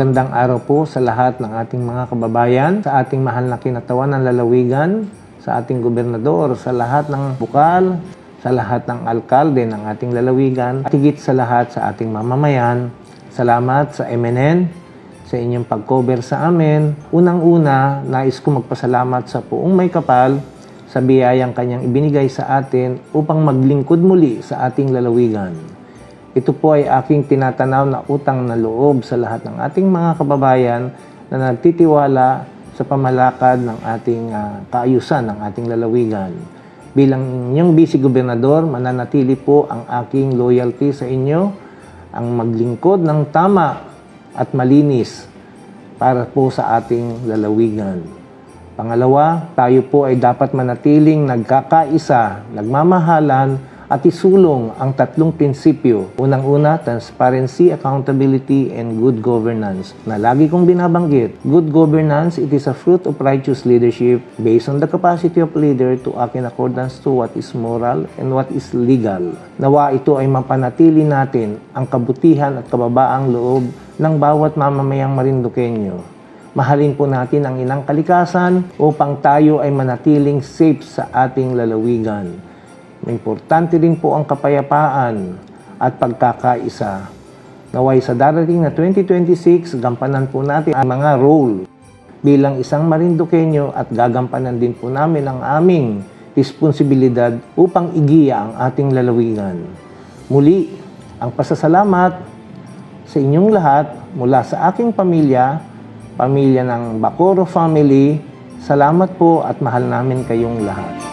Magandang araw po sa lahat ng ating mga kababayan, sa ating mahal na kinatawan ng lalawigan, sa ating gobernador, sa lahat ng bukal, sa lahat ng alkalde ng ating lalawigan, at higit sa lahat sa ating mamamayan. Salamat sa MNN, sa inyong pag-cover sa amin. Unang-una, nais ko magpasalamat sa Poong May Kapal sa biyayang kanyang ibinigay sa atin upang maglingkod muli sa ating lalawigan. Ito po ay aking tinatanaw na utang na loob sa lahat ng ating mga kababayan na nagtitiwala sa pamalakad ng ating kaayusan ng ating lalawigan. Bilang inyong vice-gobernador, mananatili po ang aking loyalty sa inyo, ang maglingkod ng tama at malinis para po sa ating lalawigan. Pangalawa, tayo po ay dapat manatiling nagkakaisa, nagmamahalan, at isulong ang tatlong prinsipyo. Unang-una, transparency, accountability, and good governance. Na lagi kong binabanggit, good governance, it is a fruit of righteous leadership based on the capacity of leader to act in accordance to what is moral and what is legal. Nawa ito ay mapanatili natin ang kabutihan at kababaang loob ng bawat mamamayang Marinduqueño. Mahalin po natin ang inang kalikasan upang tayo ay manatiling safe sa ating lalawigan. Importante din po ang kapayapaan at pagkakaisa. Naway sa darating na 2026, gampanan po natin ang mga role bilang isang Marinduqueño at gagampanan din po namin ang aming responsibilidad upang igiya ang ating lalawigan. Muli, ang pasasalamat sa inyong lahat mula sa aking pamilya ng Bacoro family. Salamat po at mahal namin kayong lahat.